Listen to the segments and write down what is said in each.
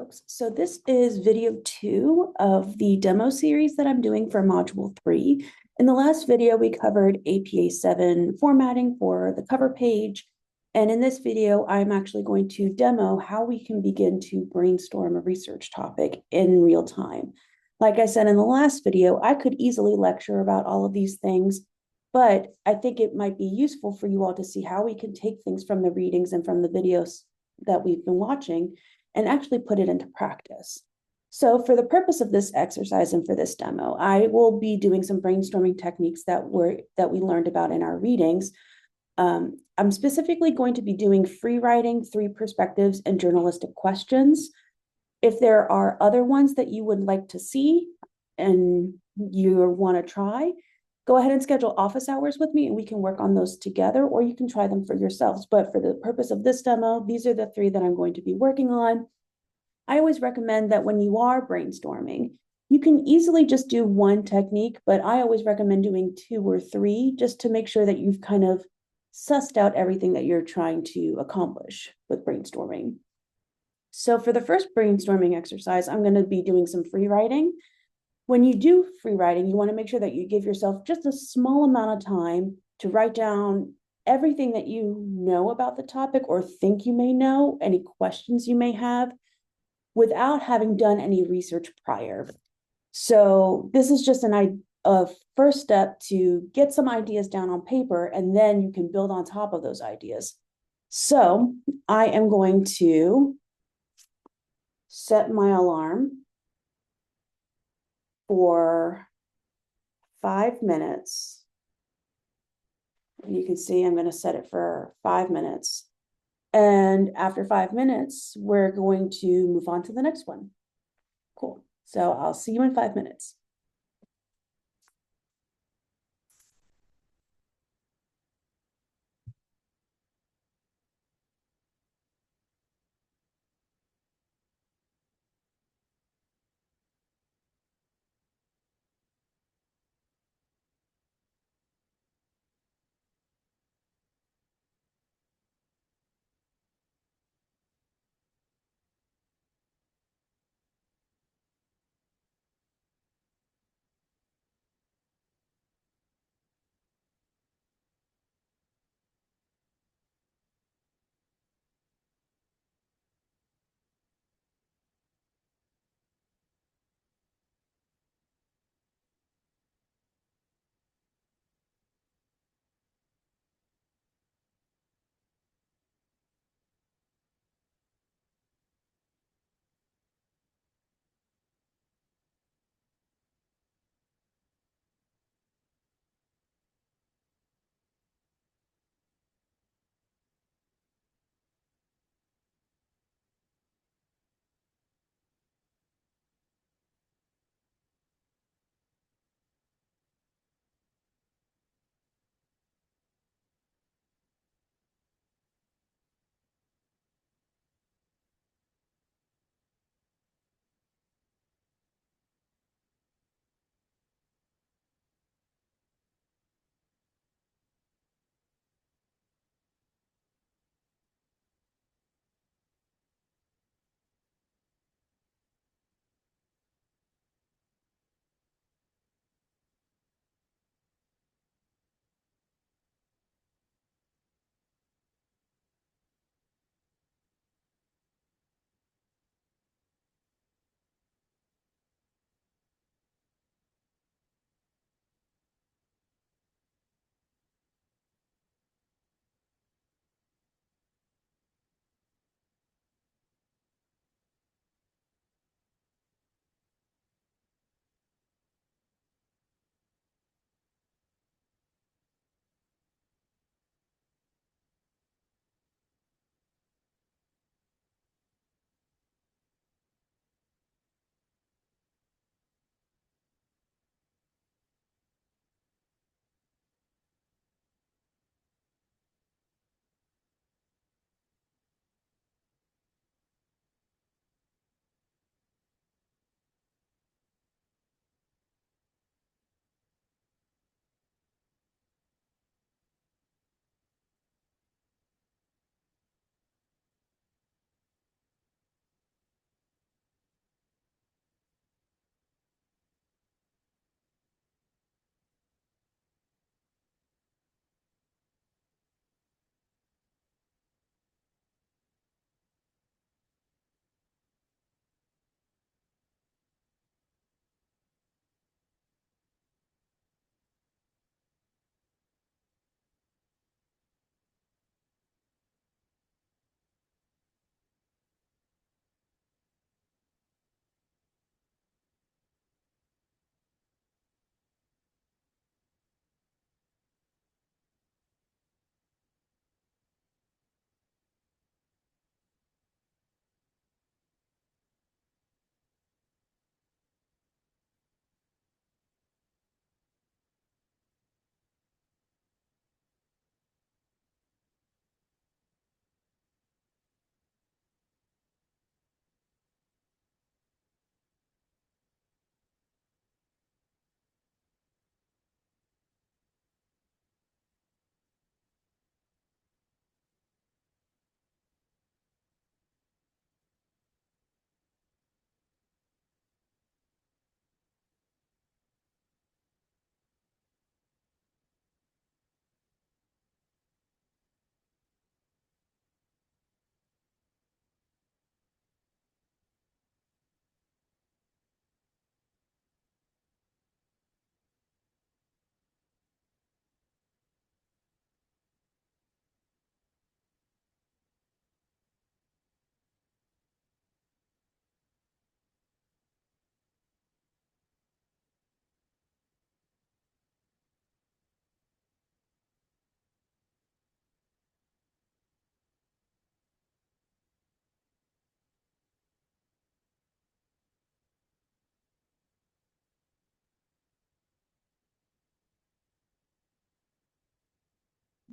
folks. So this is video 2 of the demo series that I'm doing for module 3. In the last video, we covered APA 7 formatting for the cover page. And in this video, I'm actually going to demo how we can begin to brainstorm a research topic in real time. Like I said in the last video, I could easily lecture about all of these things, but I think it might be useful for you all to see how we can take things from the readings and from the videos that we've been watching and actually put it into practice. So for the purpose of this exercise and for this demo, I will be doing some brainstorming techniques that we learned about in our readings. I'm specifically going to be doing free writing, 3 perspectives, and journalistic questions. If there are other ones that you would like to see and you want to try, go ahead and schedule office hours with me and we can work on those together, or you can try them for yourselves. But for the purpose of this demo, these are the 3 that I'm going to be working on. I always recommend that when you are brainstorming, you can easily just do one technique, but I always recommend doing 2 or 3 just to make sure that you've kind of sussed out everything that you're trying to accomplish with brainstorming. So for the first brainstorming exercise, I'm going to be doing some free writing. When you do free writing, you want to make sure that you give yourself just a small amount of time to write down everything that you know about the topic or think you may know, any questions you may have, without having done any research prior. So this is just a first step to get some ideas down on paper, and then you can build on top of those ideas. So I am going to set my alarm for 5 minutes. And you can see I'm going to set it for 5 minutes. And after 5 minutes, we're going to move on to the next one. Cool. So I'll see you in 5 minutes.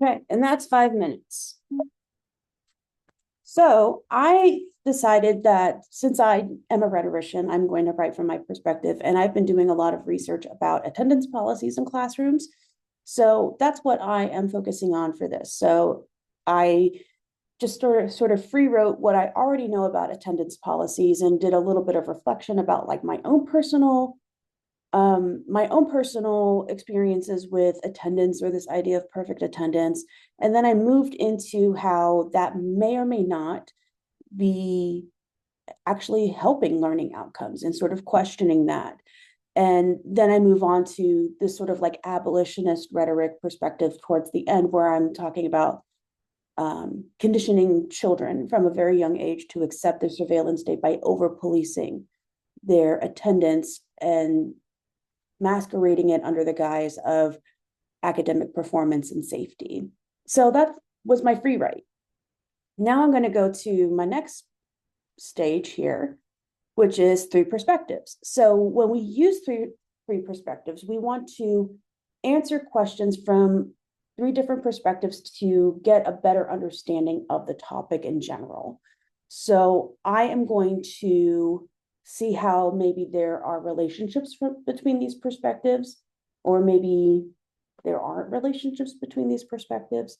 Okay, and that's 5 minutes. So I decided that since I am a rhetorician, I'm going to write from my perspective, and I've been doing a lot of research about attendance policies in classrooms. So that's what I am focusing on for this. So I just sort of free wrote what I already know about attendance policies and did a little bit of reflection about like my own personal experiences with attendance or this idea of perfect attendance. And then I moved into how that may or may not be actually helping learning outcomes and sort of questioning that. And then I move on to this sort of like abolitionist rhetoric perspective towards the end, where I'm talking about conditioning children from a very young age to accept the surveillance state by over policing their attendance and masquerading it under the guise of academic performance and safety. So that was my free write. Now I'm going to go to my next stage here, which is three perspectives. So when we use three perspectives, we want to answer questions from three different perspectives to get a better understanding of the topic in general. So I am going to see how maybe there are relationships between these perspectives, or maybe there aren't relationships between these perspectives,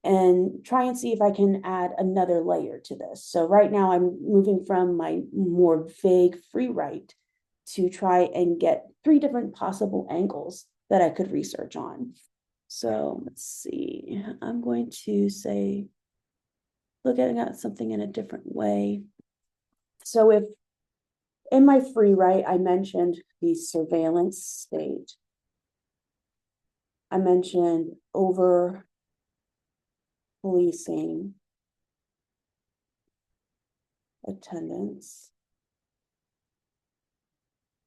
and try and see if I can add another layer to this. So right now I'm moving from my more vague free write to try and get three different possible angles that I could research on. So let's see, I'm going to say, looking at something in a different way. So if in my free write, I mentioned the surveillance state, I mentioned over policing attendance,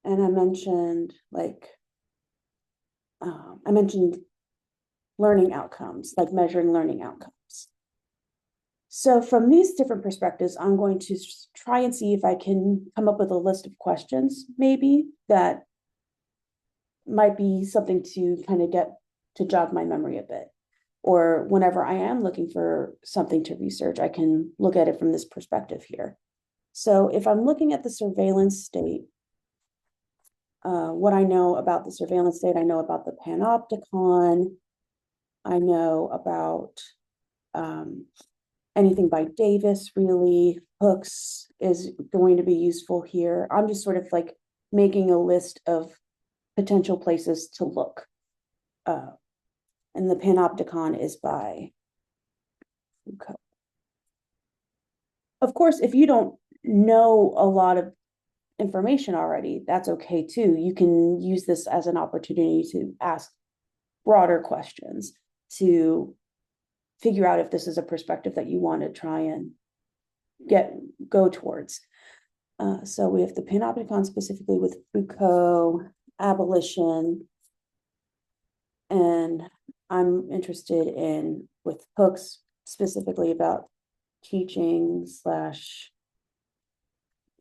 and I mentioned learning outcomes, like measuring learning outcomes. So from these different perspectives, I'm going to try and see if I can come up with a list of questions, maybe, that might be something to kind of get to jog my memory a bit. Or whenever I am looking for something to research, I can look at it from this perspective here. So if I'm looking at the surveillance state, what I know about the surveillance state, I know about the panopticon, I know about anything by Davis, really. Hooks is going to be useful here. I'm just sort of like making a list of potential places to look. And the panopticon is by Foucault. Of course, if you don't know a lot of information already, that's okay too. You can use this as an opportunity to ask broader questions, to figure out if this is a perspective that you want to try and go towards. So we have the panopticon specifically with Foucault, abolition, and I'm interested in with Hooks specifically about teaching /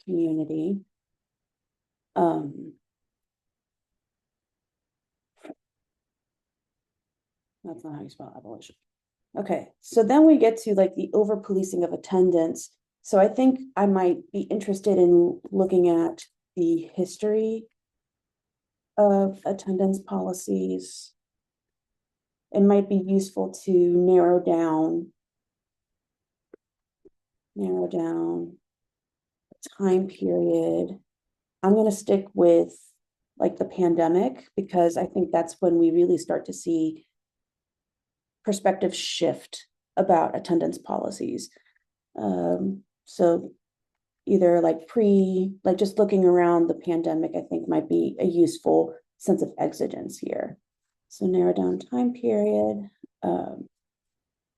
community. That's not how you spell abolition. Okay, so then we get to like the over policing of attendance. So I think I might be interested in looking at the history of attendance policies. It might be useful to narrow down time period. I'm going to stick with like the pandemic, because I think that's when we really start to see perspective shift about attendance policies. So either like just looking around the pandemic, I think might be a useful sense of exigence here. So narrow down time period.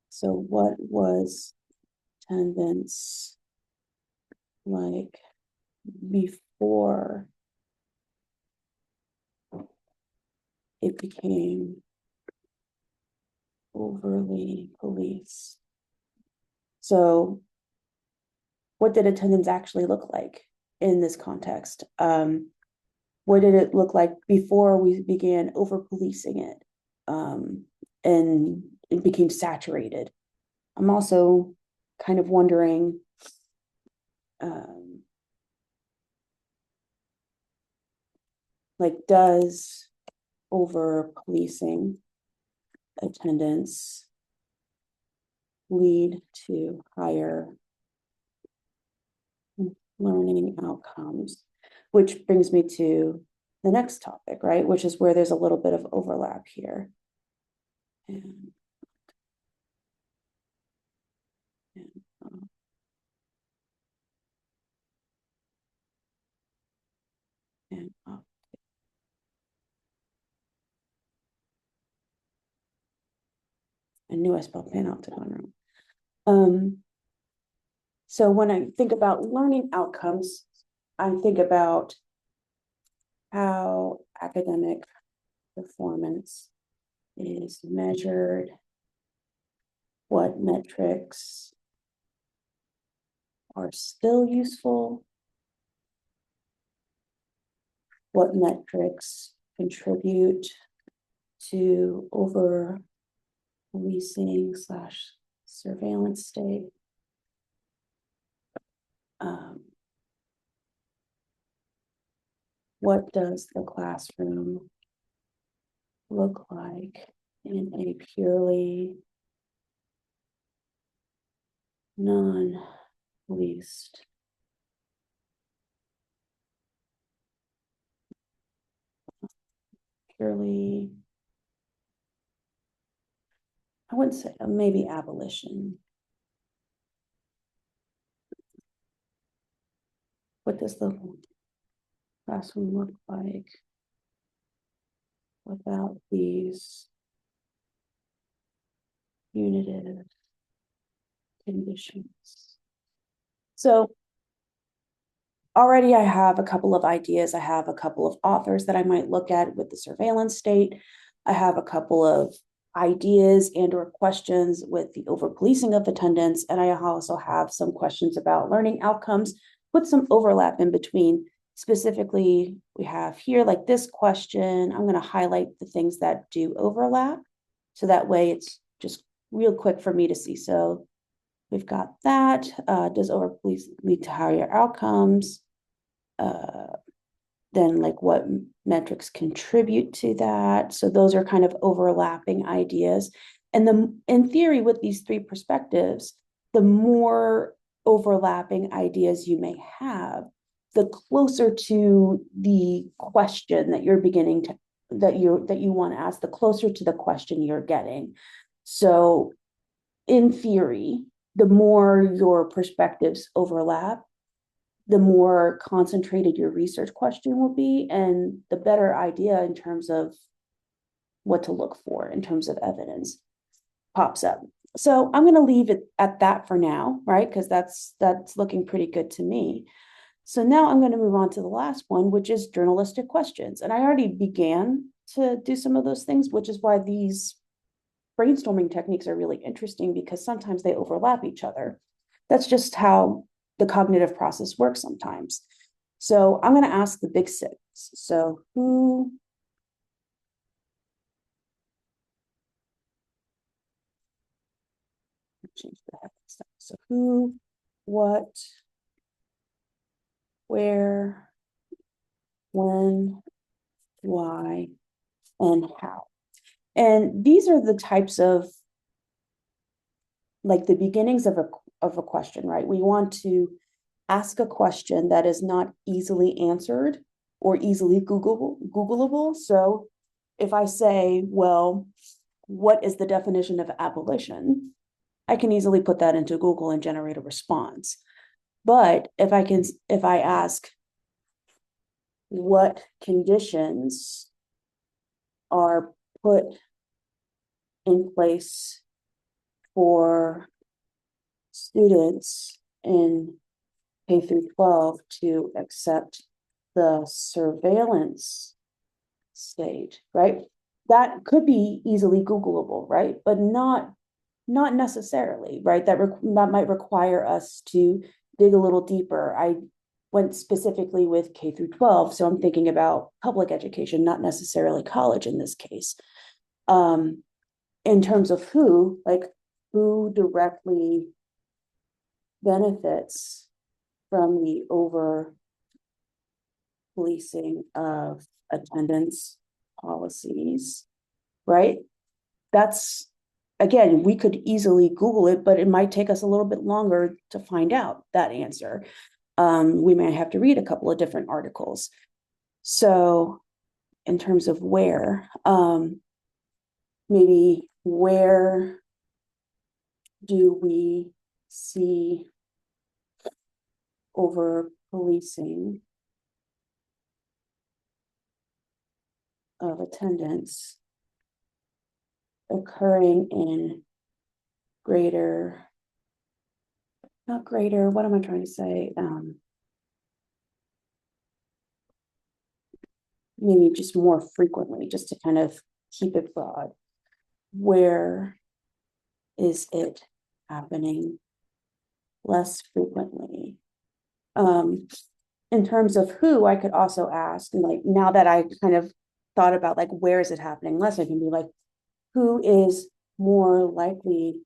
So what was attendance like before it became overly policed? So what did attendance actually look like in this context? What did it look like before we began over policing it? And it became saturated. I'm also kind of wondering, like, does over policing attendance lead to higher learning outcomes? Which brings me to the next topic, right? Which is where there's a little bit of overlap here. And, and, and I knew I spelled panopticon wrong. So when I think about learning outcomes, I think about how academic performance is measured, what metrics are still useful, what metrics contribute to over policing / surveillance state. What does the classroom look like in a purely non-policed purely, I wouldn't say, maybe abolition. What does the classroom look like without these unitive conditions? So already I have a couple of ideas. I have a couple of authors that I might look at with the surveillance state. I have a couple of ideas and or questions with the over policing of attendance. And I also have some questions about learning outcomes with some overlap in between. Specifically, we have here like this question. I'm going to highlight the things that do overlap. So that way it's just real quick for me to see. So we've got that. Does over police lead to higher outcomes? Then like what metrics contribute to that? So those are kind of overlapping ideas. And in theory, with these three perspectives, the more overlapping ideas you may have, the closer to the question that you're beginning to that you want to ask, the closer to the question you're getting. So in theory, the more your perspectives overlap, the more concentrated your research question will be, and the better idea in terms of what to look for in terms of evidence pops up. So I'm going to leave it at that for now, right? Because that's looking pretty good to me. So now I'm going to move on to the last one, which is journalistic questions. And I already began to do some of those things, which is why these brainstorming techniques are really interesting, because sometimes they overlap each other. That's just how the cognitive process works sometimes. So I'm going to ask the big six. So who, change the heading stuff. So who, what, where, when, why, and how. And these are the types of, like, the beginnings of a question, right? We want to ask a question that is not easily answered or easily Googleable. So if I say, well, what is the definition of abolition? I can easily put that into Google and generate a response. But if I ask, what conditions are put in place for students in K through 12 to accept the surveillance state, right? That could be easily Googleable, right? But not necessarily, right? That might require us to dig a little deeper. I went specifically with K through 12, so I'm thinking about public education, not necessarily college in this case. in terms of who, like who directly benefits from the over policing of attendance policies, right? That's, again, we could easily Google it, but it might take us a little bit longer to find out that answer. We might have to read a couple of different articles. So in terms of where, maybe where do we see over policing of attendance occurring in greater, not greater, what am I trying to say? Maybe just more frequently, just to kind of keep it broad. Where is it happening less frequently? In terms of who, I could also ask, and like now that I kind of thought about like where is it happening less, I can be like, who is more likely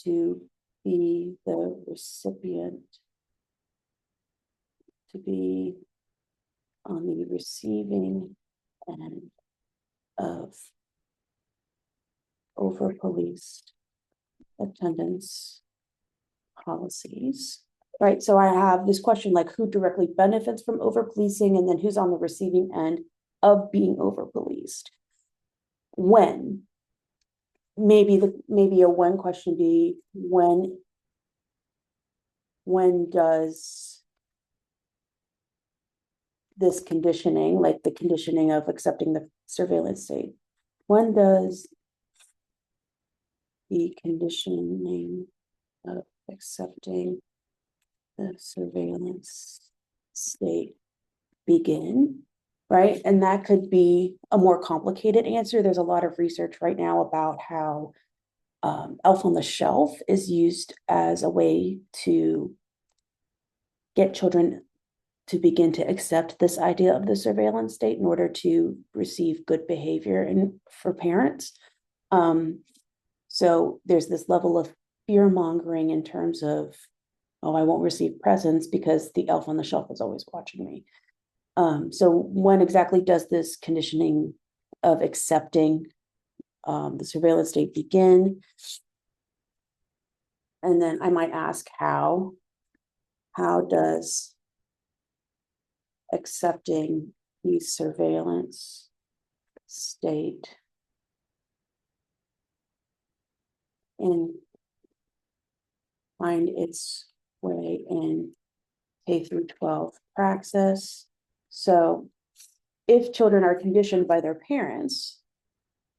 to be the recipient, to be on the receiving end of over policed attendance policies, right? So I have this question like who directly benefits from over policing, and then who's on the receiving end of being over policed. When? Maybe a one question be when does this conditioning, like the conditioning of accepting the surveillance state, when does the conditioning of accepting the surveillance state begin, right? And that could be a more complicated answer. There's a lot of research right now about how Elf on the Shelf is used as a way to get children to begin to accept this idea of the surveillance state in order to receive good behavior and for parents. So there's this level of fear mongering in terms of, oh, I won't receive presents because the elf on the shelf is always watching me. So when exactly does this conditioning of accepting the surveillance state begin? And then I might ask how does accepting the surveillance state and find its way in K through 12 praxis. So if children are conditioned by their parents,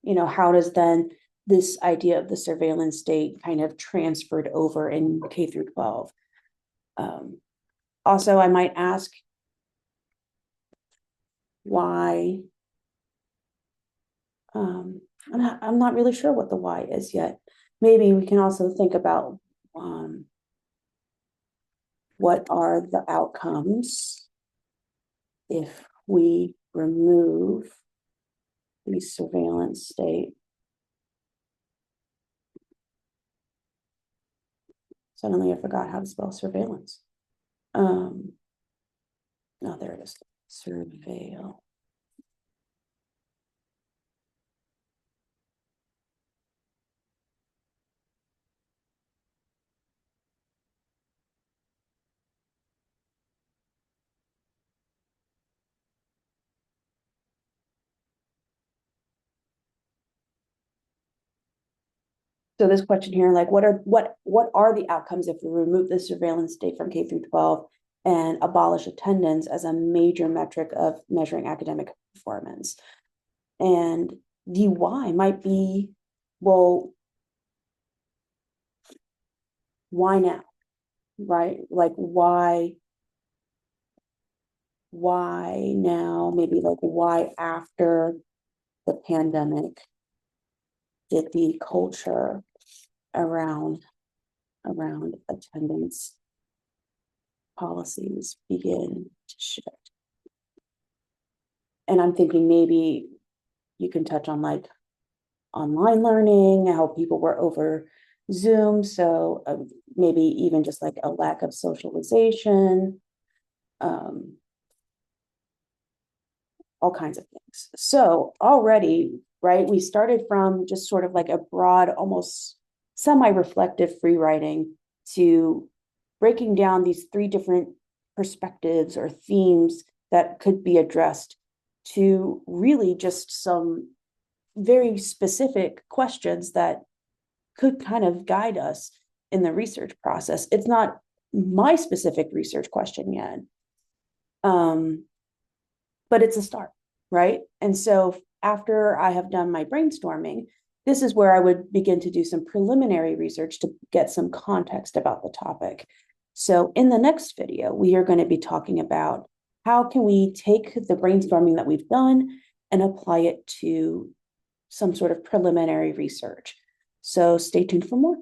how does then this idea of the surveillance state kind of transferred over in K through 12? Also, I might ask why. I'm not really sure what the why is yet. Maybe we can also think about what are the outcomes if we remove the surveillance state. Suddenly I forgot how to spell surveillance. No, there it is. Surveil. So this question here, like what are the outcomes if we remove the surveillance state from K through 12 and abolish attendance as a major metric of measuring academic performance? And the why might be, well, why now? Right? Like why now? Maybe like why after the pandemic did the culture around attendance policies begin to shift? And I'm thinking maybe you can touch on like online learning, how people were over Zoom. So maybe even just like a lack of socialization, all kinds of things. So already, right, we started from just sort of like a broad, almost semi-reflective free writing to breaking down these three different perspectives or themes that could be addressed to really just some very specific questions that could kind of guide us in the research process. It's not my specific research question yet, but it's a start, right? And so after I have done my brainstorming, this is where I would begin to do some preliminary research to get some context about the topic. So in the next video, we are going to be talking about how can we take the brainstorming that we've done and apply it to some sort of preliminary research. So stay tuned for more.